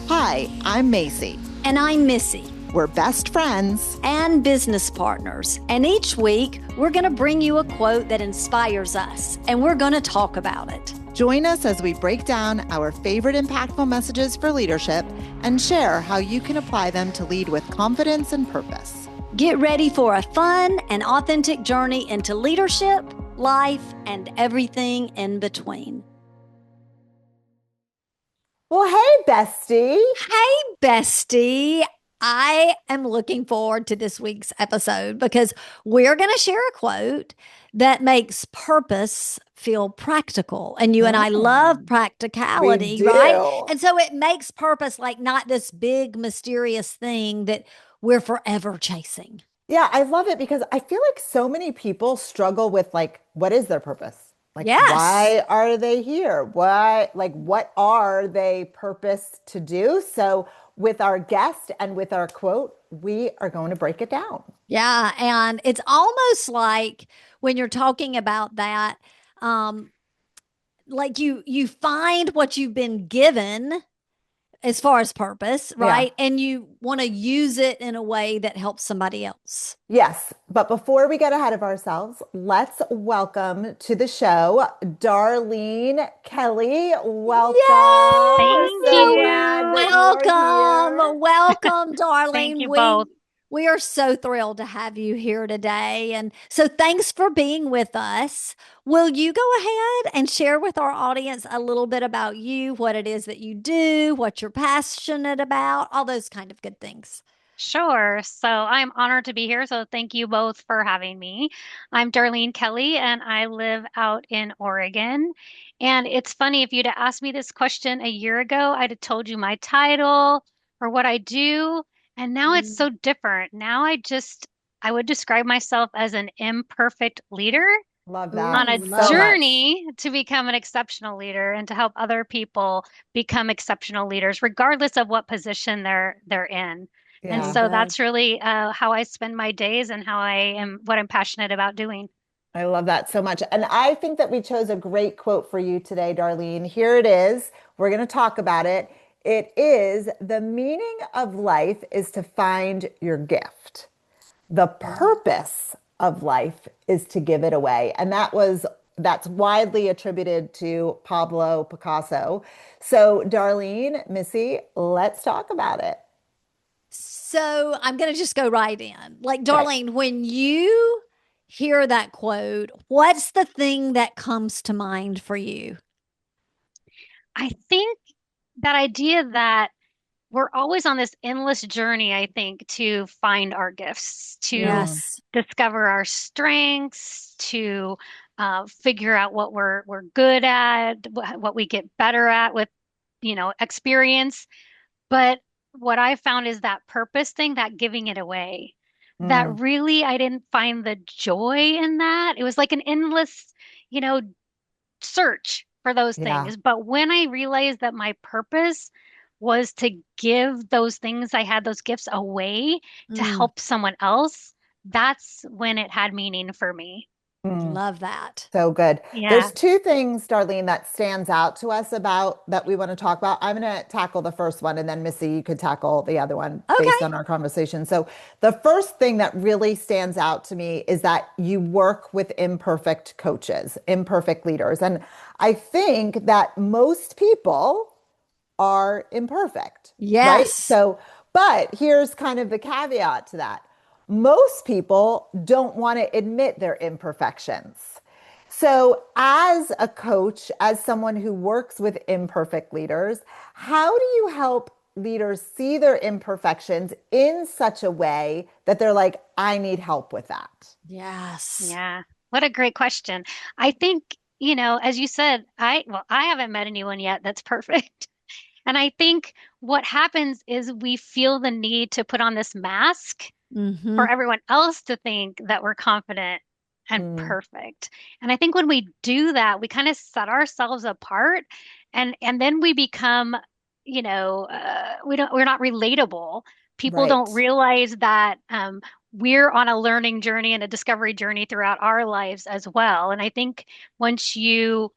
Hi, I'm Macy. And I'm Missy. We're best friends and business partners. And each week, we're going to bring you a quote that inspires us, and we're going to talk about it. Join us as we break down our favorite impactful messages for leadership and share how you can apply them to lead with confidence and purpose. Get ready for a fun and authentic journey into leadership, life, and everything in between. Well, hey, bestie. Hey, bestie. I am looking forward to this week's episode because we're going to share a quote that makes purpose feel practical. And you and I love practicality, right? And so it makes purpose like not this big mysterious thing that we're forever chasing. Yeah, I love it because I feel like so many people struggle with what is their purpose? Yes. Why are they here? What are they purposed to do? So with our guest and with our quote, we are going to break it down. Yeah. And it's almost like when you're talking about that, like you find what you've been given as far as purpose, right? Yeah. And you want to use it in a way that helps somebody else. Yes. But before we get ahead of ourselves, let's welcome to the show, Darlene Kelly. Welcome. Yes! Thank you. Welcome, Darlene. Thank you both. We are so thrilled to have you here today. And so thanks for being with us. Will you go ahead and share with our audience a little bit about you, what it is that you do, what you're passionate about, all those kind of good things? Sure. So I'm honored to be here. So thank you both for having me. I'm Darlene Kelly and I live out in Oregon. And it's funny, if you'd have asked me this question a year ago, I'd have told you my title or what I do. And now it's so different. Now I would describe myself as an imperfect leader. Love that. On a journey to become an exceptional leader and to help other people become exceptional leaders, regardless of what position they're in. Yeah. And so that's really how I spend my days and what I'm passionate about doing. I love that so much. And I think that we chose a great quote for you today, Darlene. Here it is. We're going to talk about it. It is, the meaning of life is to find your gift. The purpose of life is to give it away. And that's widely attributed to Pablo Picasso. So Darlene, Missy, let's talk about it. So I'm going to just go right in. Like, Darlene, when you hear that quote, what's the thing that comes to mind for you? I think that idea that we're always on this endless journey, I think, to find our gifts, to discover our strengths, to figure out what we're good at, what we get better at with, experience. But what I found is that purpose thing, that giving it away, that really I didn't find the joy in that. It was like an endless, search for those things. But when I realized that my purpose was to give those things I had, those gifts away to help someone else, that's when it had meaning for me. Love that. So good. Yeah. There's two things, Darlene, that stands out to us about that we want to talk about. I'm going to tackle the first one, and then Missy, you could tackle the other one based on our conversation. So the first thing that really stands out to me is that you work with imperfect coaches, imperfect leaders. And I think that most people are imperfect. Yes. Right? So, but here's kind of the caveat to that. Most people don't want to admit their imperfections. So as a coach, as someone who works with imperfect leaders, how do you help leaders see their imperfections in such a way that they're like, I need help with that? Yes. Yeah. What a great question. I think, as you said, I haven't met anyone yet that's perfect. And I think what happens is we feel the need to put on this mask for everyone else to think that we're confident and perfect. And I think when we do that, we kind of set ourselves apart and then we become, we're not relatable. People don't realize that we're on a learning journey and a discovery journey throughout our lives as well. And I think once you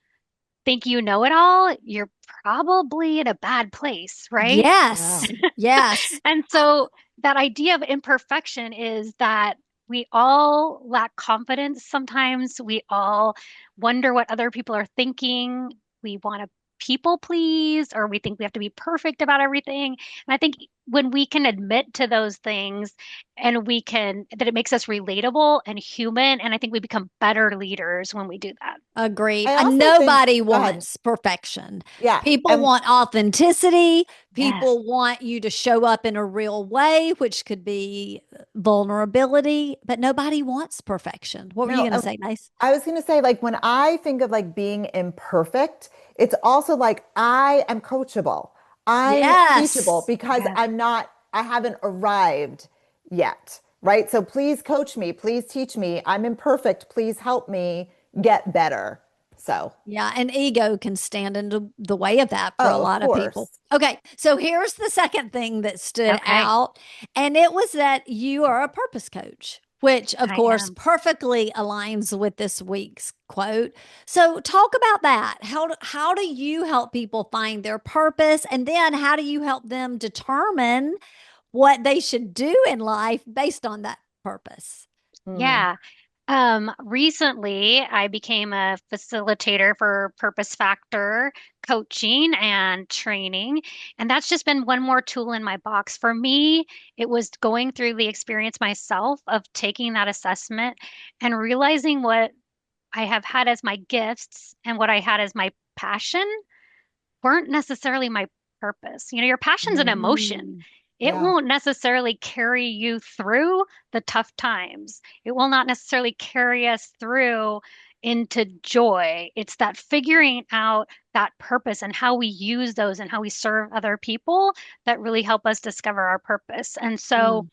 think you know it all, you're probably in a bad place, right? Yeah. Yes. Yes. And so that idea of imperfection is that we all lack confidence sometimes. We all wonder what other people are thinking. We want to people please, or we think we have to be perfect about everything. And I think when we can admit to those things and that it makes us relatable and human, and I think we become better leaders when we do that. Agreed. I And also think, nobody go ahead. wants perfection. Yeah. People And want authenticity. Yes. People want you to show up in a real way, which could be vulnerability, but nobody wants perfection. What were you no, going to say, Nice? I was going to say, like, when I think of like being imperfect, it's also like I am coachable. I'm teachable Yes. because Yes. I haven't arrived yet. Right. So please coach me. Please teach me. I'm imperfect. Please help me get better. So, Yeah, and ego can stand in the way of that for a oh, of lot of people. course. Okay, so here's the second thing that stood Okay. out, and it was that you are a purpose coach, which of I course am. perfectly aligns with this week's quote. So talk about that. How do you help people find their purpose, and then how do you help them determine what they should do in life based on that purpose? Mm, Yeah. Recently I became a facilitator for Purpose Factor coaching and training, and that's just been one more tool in my box. For me, it was going through the experience myself of taking that assessment and realizing what I have had as my gifts and what I had as my passion weren't necessarily my purpose. Your passion's an mm, emotion. Mm, It yeah. won't necessarily carry you through the tough times. It will not necessarily carry us through into joy. It's that figuring out that purpose and how we use those and how we serve other people that really help us discover our purpose. And so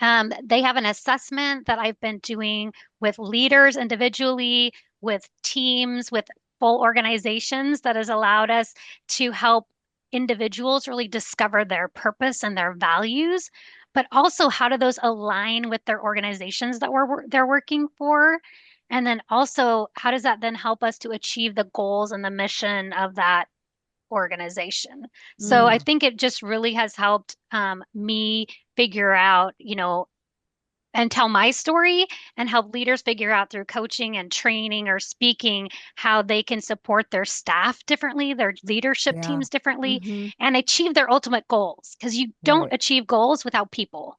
mm, they have an assessment that I've been doing with leaders individually, with teams, with full organizations that has allowed us to help individuals really discover their purpose and their values, but also how do those align with their organizations that they're working for? And then also, how does that then help us to achieve the goals and the mission of that organization? So I mm. think it just really has helped me figure out, and tell my story and help leaders figure out through coaching and training or speaking how they can support their staff differently, their leadership Yeah. teams differently, Mm-hmm. and achieve their ultimate goals. Because you don't Right. achieve goals without people,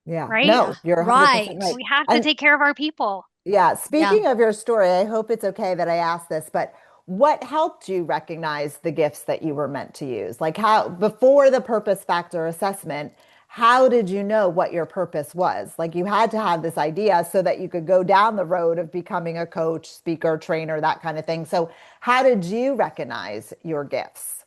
Yeah. right? Yeah, No, you're 100% right. right. We have to And take care of our people. yeah, Yeah. speaking of your story, I hope it's okay that I ask this, but what helped you recognize the gifts that you were meant to use? Like how, before the purpose factor assessment, how did you know what your purpose was? Like you had to have this idea so that you could go down the road of becoming a coach, speaker, trainer, that kind of thing. So, how did you recognize your gifts?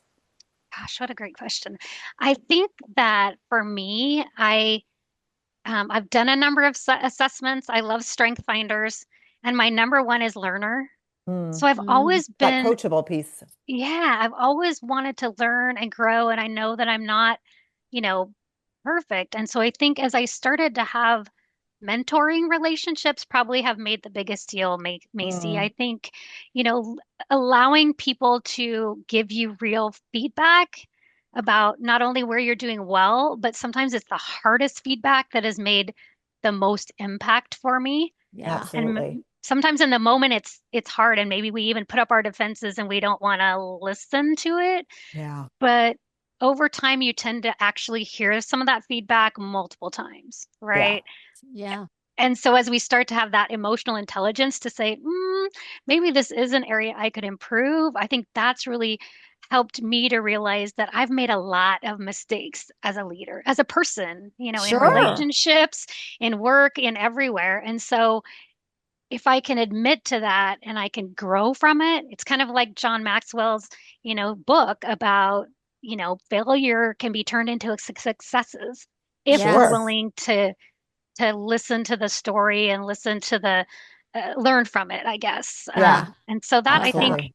Gosh, what a great question. I think that for me, I've done a number of assessments. I love strength finders, and my number one is learner. Hmm. So I've Mm, always That been coachable piece. Yeah, I've always wanted to learn and grow, and I know that I'm not, you know, perfect. And so I think as I started to have mentoring relationships, probably have made the biggest deal, Macy. Hmm. I think, allowing people to give you real feedback about not only where you're doing well, but sometimes it's the hardest feedback that has made the most impact for me. yeah. And Absolutely. sometimes in the moment it's hard and maybe we even put up our defenses and we don't want to listen to it. Yeah. But over time you tend to actually hear some of that feedback multiple times, Yeah. right? Yeah. And so as we start to have that emotional intelligence to say, maybe this is an area I could improve, I think that's really helped me to realize that I've made a lot of mistakes as a leader, as a person, in Yeah. Sure. relationships, in work, in everywhere. And so if I can admit to that and I can grow from it, it's kind of like John Maxwell's, book about, failure can be turned into successes if we're Sure. Yes. willing to listen to the story and listen to the learn from it, I guess. Yeah. Yeah. And so that I Love that. think Absolutely.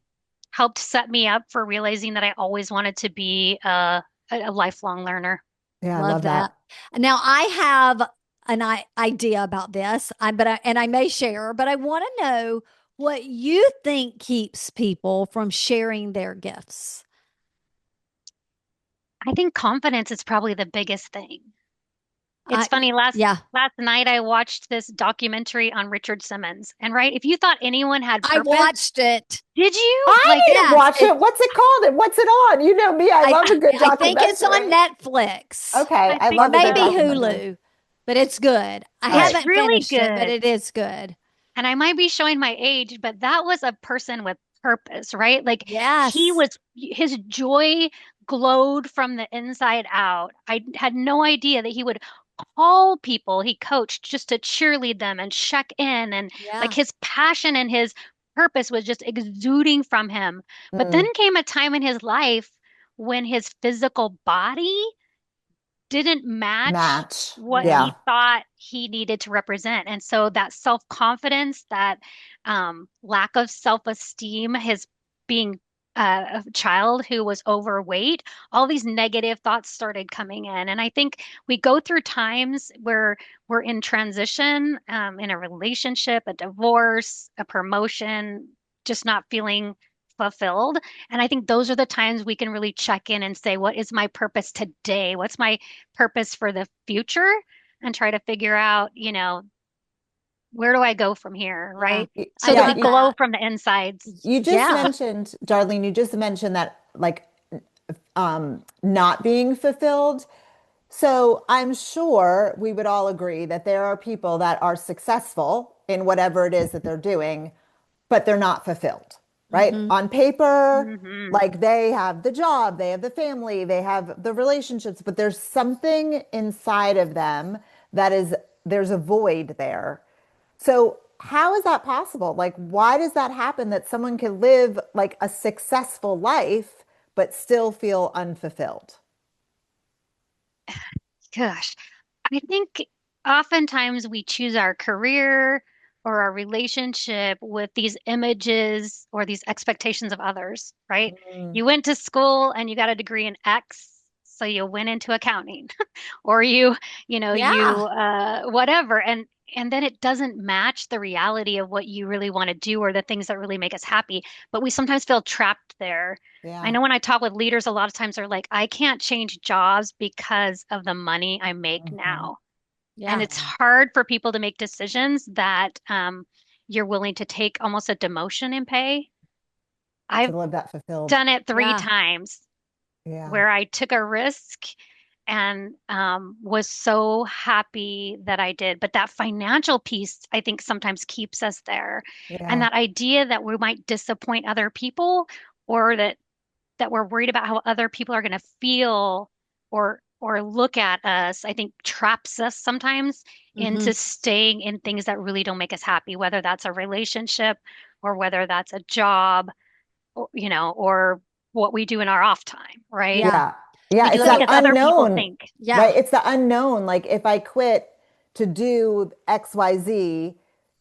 helped set me up for realizing that I always wanted to be a lifelong learner. Yeah. I Love love that. that. Now I have an idea about this, and I may share, but I want to know what you think keeps people from sharing their gifts. I think confidence is probably the biggest thing. It's I, funny, yeah, last night I watched this documentary on Richard Simmons. And right, if you thought anyone had I purpose, watched it. did you? I Like, didn't Yes, watch it. What's it called and what's it on? You know me, I I love a good I think it's on documentary. Netflix Okay, I I think or love a good maybe so. documentary. Hulu, but it's good. I All right. It's haven't really finished it, but good. it is good. And I might be showing my age, but that was a person with purpose, right? Like Yes. his joy glowed from the inside out. I had no idea that he would call people he coached just to cheerlead them and check in. And like Yeah. his passion and his purpose was just exuding from him. But then Mm, came a time in his life when his physical body didn't match match. what Yeah. Yeah. he thought he needed to represent. And so that self-confidence, that lack of self-esteem, his being a child who was overweight, all these negative thoughts started coming in. And I think we go through times where we're in transition, in a relationship, a divorce, a promotion, just not feeling fulfilled. And I think those are the times we can really check in and say, what is my purpose today? What's my purpose for the future? And try to figure out, where do I go from here, Yeah. right? I So that Yeah. we love glow that. from the insides. You just Yeah. mentioned, Darlene, you just mentioned that like not being fulfilled. So I'm sure we would all agree that there are people that are successful in whatever it is that they're doing, but they're not fulfilled, right? Hmm. On paper, Hmm. like they have the job, they have the family, they have the relationships, but there's something inside of them that is, there's a void there. So how is that possible? Like, why does that happen that someone can live like a successful life, but still feel unfulfilled? Gosh, I think oftentimes we choose our career or our relationship with these images or these expectations of others, right? Mm, You went to school and you got a degree in X, so you went into accounting. Or you Yeah. whatever, and then it doesn't match the reality of what you really want to do or the things that really make us happy, but we sometimes feel trapped there. I yeah. know when I talk with leaders, a lot of times they're like, I can't change jobs because of the money I make Mhm. now. And Yeah. it's hard for people to make decisions that you're willing to take almost a demotion in pay. To I've live that fulfilled. done it three Yeah. times Yeah. where I took a risk and was so happy that I did. But that financial piece, I think, sometimes keeps us there. And Yeah. that idea that we might disappoint other people or that we're worried about how other people are going to feel or look at us, I think traps us sometimes Hmm. into staying in things that really don't make us happy, whether that's a relationship or whether that's a job or what we do in our off time, right? Yeah. Yeah. Yeah. We do It's it that So, because other people unknown, think. yeah. right? It's the unknown. Like if I quit to do XYZ,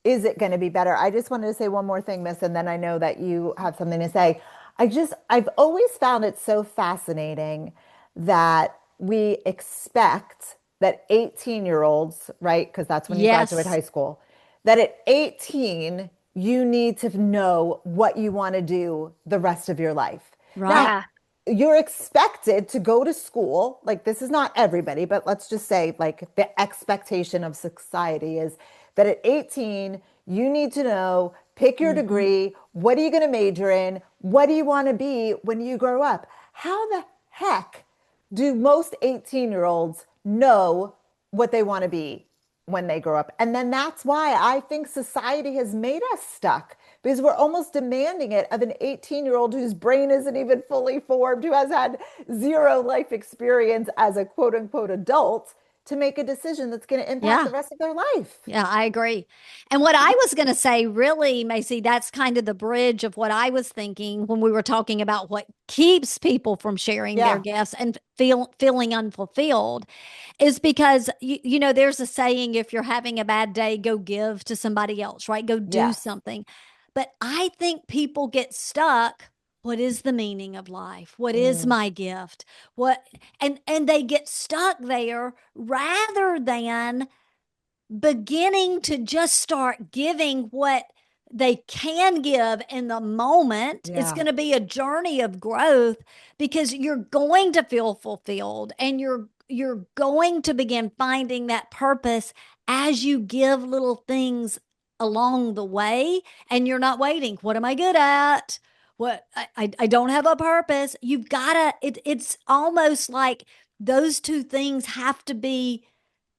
is it going to be better? I just wanted to say one more thing, Miss, and then I know that you have something to say. I've always found it so fascinating that we expect that 18-year-olds, right? Because that's when you graduate Yes. high school, that at 18, you need to know what you want to do the rest of your life. Now, Right. Yeah. you're expected to go to school. Like, this is not everybody, but let's just say, like, the expectation of society is that at 18, you need to know, pick your Hmm. degree. What are you going to major in? What do you want to be when you grow up? How the heck do most 18-year-olds know what they want to be when they grow up? And then that's why I think society has made us stuck because we're almost demanding it of an 18-year-old whose brain isn't even fully formed, who has had zero life experience as a quote unquote adult to make a decision that's going to impact the Yeah. rest of their life. Yeah, I agree. And what I was going to say, really, Macy, that's kind of the bridge of what I was thinking when we were talking about what keeps people from sharing their Yeah. gifts and feeling unfulfilled is because, there's a saying, if you're having a bad day, go give to somebody else, right? Go do Yes. something. But I think people get stuck. What is the meaning of life? What is Mm, my gift? What and they get stuck there rather than beginning to just start giving what they can give in the moment. It's Yeah. going to be a journey of growth because you're going to feel fulfilled and you're going to begin finding that purpose as you give little things along the way, and you're not waiting. What am I good at? What I don't have a purpose. You've got to it's almost like those two things have to be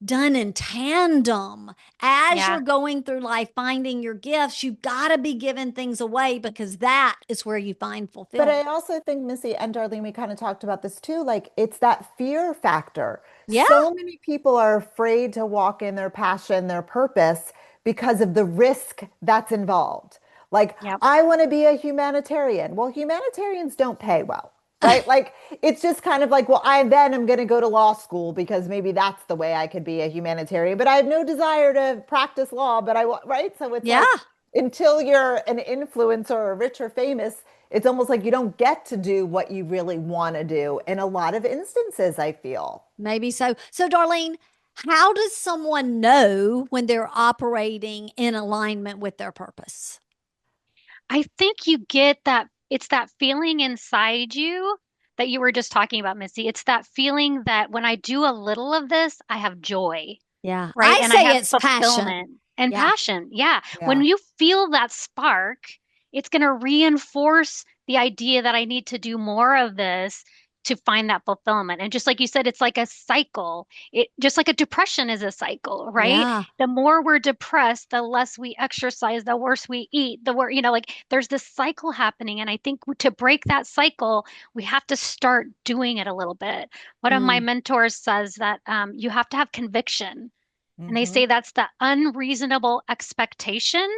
done in tandem. As Yeah. you're going through life finding your gifts, you've got to be giving things away because that is where you find But I fulfillment. also think Missy and Darlene, we kind of talked about this too. Like it's that fear factor. Yeah. So many people are afraid to walk in their passion, their purpose because of the risk that's involved. Like, Yep. I want to be a humanitarian. Well, humanitarians don't pay well, right? Like, it's just kind of like, well, I then am going to go to law school because maybe that's the way I could be a humanitarian, but I have no desire to practice law, but I want, right? So it's Yeah. like, until you're an influencer or rich or famous, it's almost like you don't get to do what you really want to do in a lot of instances, I feel. Maybe so. So, Darlene, how does someone know when they're operating in alignment with their purpose? I think you get that it's that feeling inside you that you were just talking about, Missy. It's that feeling that when I do a little of this, I have joy, Yeah. right? I And I say have it's passion. fulfillment and Yeah. passion. Yeah. When Yeah. you feel that spark, it's going to reinforce the idea that I need to do more of this to find that fulfillment. And just like you said, it's like a cycle. It just like a depression is a cycle, right? Yeah. The more we're depressed, the less we exercise, the worse we eat, the worse, like there's this cycle happening. And I think to break that cycle, we have to start doing it a little bit. One of my Mm. mentors says that you have to have conviction. And they Hmm. say that's the unreasonable expectation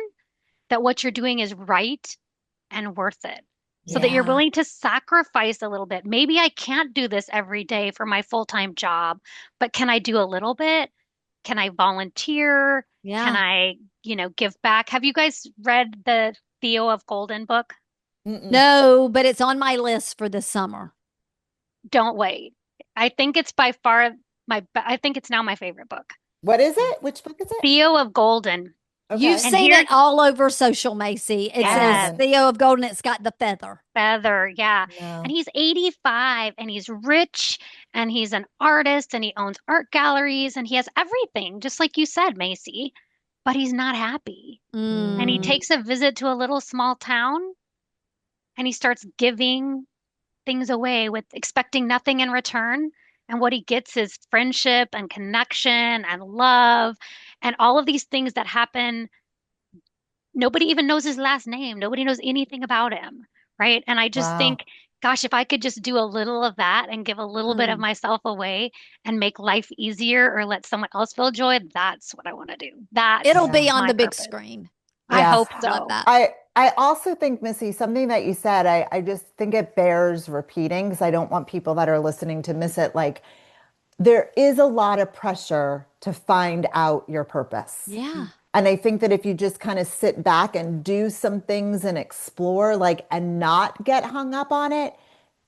that what you're doing is right and worth it. So that you're Yeah. Yeah. willing to sacrifice a little bit. Maybe I can't do this every day for my full-time job, but can I do a little bit? Can I volunteer? Can Yeah. I, give back? Have you guys read the Theo of Golden book? Mm-mm. No, but it's on my list for this summer. Don't wait. I think it's by far I think it's now my favorite book. What is it? Which book is it? Theo of Golden. You've Okay. And seen it here's, all over social, Macy. It I says yes, haven't. Theo of Golden. It's got the feather. Feather, yeah. And No. he's 85 and he's rich and he's an artist and he owns art galleries and he has everything, just like you said, Macy, but he's not happy. And he Mm. Mm. takes a visit to a little small town and he starts giving things away with expecting nothing in return. And what he gets is friendship and connection and love and all of these things that happen. Nobody even knows his last name. Nobody knows anything about him, right? And I just Wow. think, gosh, if I could just do a little of that and give a little bit of Mm. myself away and make life easier or let someone else feel joy, that's what I want to do. That's It'll Yeah. be on my the big purpose. screen. I Yeah. hope I love so. that. I also think, Missy, something that you said, I just think it bears repeating because I don't want people that are listening to miss it. Like, there is a lot of pressure to find out your purpose. Yeah. And I think that if you just kind of sit back and do some things and explore, like, and not get hung up on it,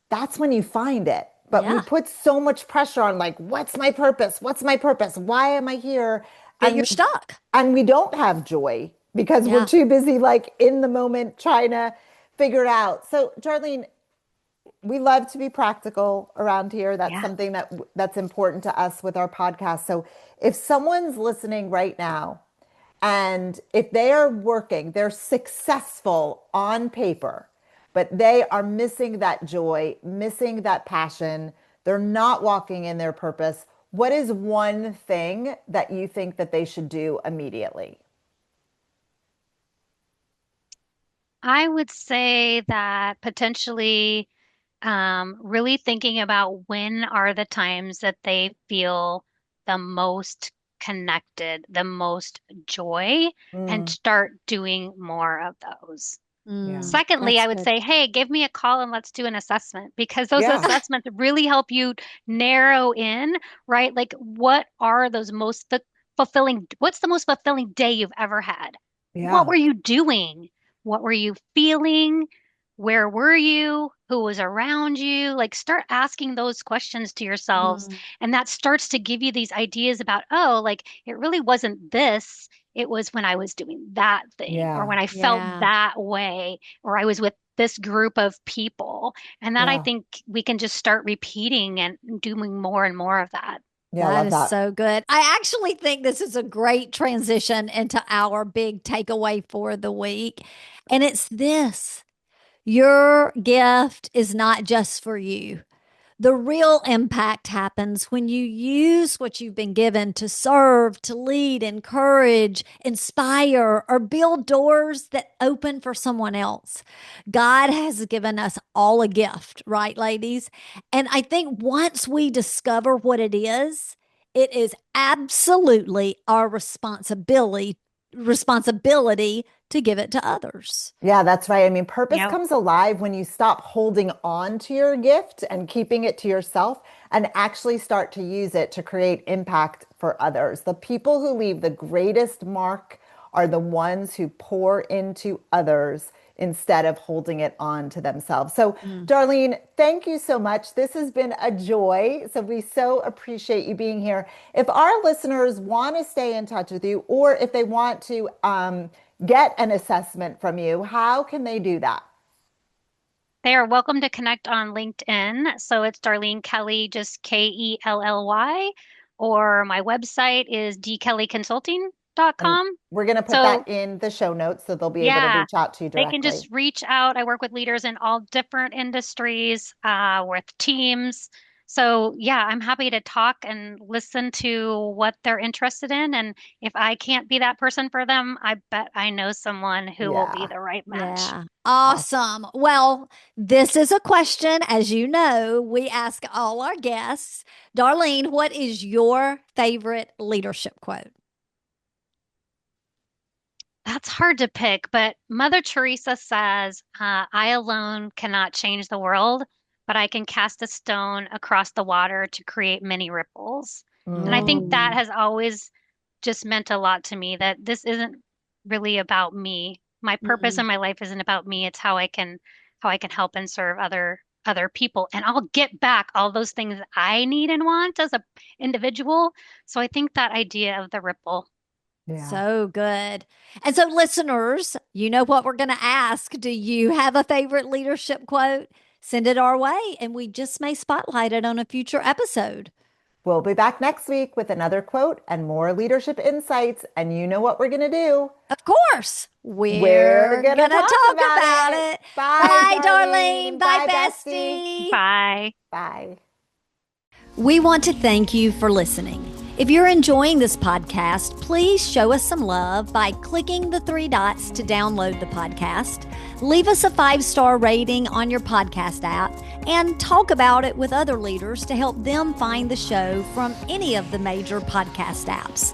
that's when you find it. But we Yeah. put so much pressure on, like, what's my purpose? What's my purpose? Why am I here? That you're And stuck. we don't have joy because we're Yeah. too busy, like, in the moment trying to figure it out. So, Darlene, we love to be practical around here. That's Yeah. something that's important to us with our podcast. So, if someone's listening right now and if they are working, they're successful on paper, but they are missing that joy, missing that passion, they're not walking in their purpose, what is one thing that you think that they should do immediately? I would say that potentially really thinking about when are the times that they feel the most connected, the most joy, and Mm, start doing more of those. yeah. Secondly, That's I would good. say, hey, give me a call and let's do an assessment because those Yeah. assessments really help you narrow in, right? Like, what are those fulfilling, what's the most fulfilling day you've ever had? What Yeah. were you doing? What were you feeling? Where were you? Who was around you? Like, start asking those questions to yourselves. Mm. And that starts to give you these ideas about, oh, like, it really wasn't this. It was when I was doing that thing, or Yeah. when I felt Yeah. that way, or I was with this group of people. And that I Yeah. think we can just start repeating and doing more and more of that. Yeah. I That love is that. so good. I actually think this is a great transition into our big takeaway for the week. And it's this: your gift is not just for you. The real impact happens when you use what you've been given to serve, to lead, encourage, inspire, or build doors that open for someone else. God has given us all a gift, right, ladies? And I think once we discover what it is absolutely our responsibility to give it to others. Yeah, that's right. I mean, purpose Yeah. comes alive when you stop holding on to your gift and keeping it to yourself and actually start to use it to create impact for others. The people who leave the greatest mark are the ones who pour into others instead of holding it on to themselves. So, Mm. Darlene, thank you so much. This has been a joy. So, we so appreciate you being here. If our listeners want to stay in touch with you, or if they want to get an assessment from you, how can they do that? They are welcome to connect on LinkedIn. So it's Darlene Kelly, just Kelly, or my website is And dkellyconsulting.com. we're going to put that So in the show notes so they'll be able to yeah, reach out to you they can directly. just reach out. I work with leaders in all different industries, with teams. So yeah, I'm happy to talk and listen to what they're interested in. And if I can't be that person for them, I bet I know someone who will be Yeah. the right match. Yeah. Awesome. Awesome. Well, this is a question, as you know, we ask all our guests. Darlene, what is your favorite leadership quote? That's hard to pick, but Mother Teresa says, I alone cannot change the world, but I can cast a stone across the water to create many ripples. And I think that Mm, Mm, has always just meant a lot to me that this isn't really about me. My purpose in mm, my life isn't about me. It's how I can help and serve other people. And I'll get back all those things I need and want as a individual. So I think that idea of the ripple. yeah. so good. And so, listeners, you know what we're going to ask. Do you have a favorite leadership quote? Send it our way, and we just may spotlight it on a future episode. We'll be back next week with another quote and more leadership insights. And you know what we're going to do? Of course, We're we're going to going to talk talk about about it. it. Bye, Bye, Darlene. Darlene. Bye, Bye, bestie. bestie. Bye. Bye. We want to thank you for listening. If you're enjoying this podcast, please show us some love by clicking the three dots to download the podcast. Leave us a 5-star rating on your podcast app and talk about it with other leaders to help them find the show from any of the major podcast apps.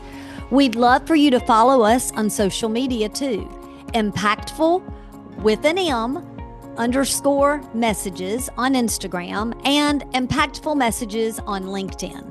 We'd love for you to follow us on social media too. Impactful with an M _messages on Instagram and Impactful Messages on LinkedIn.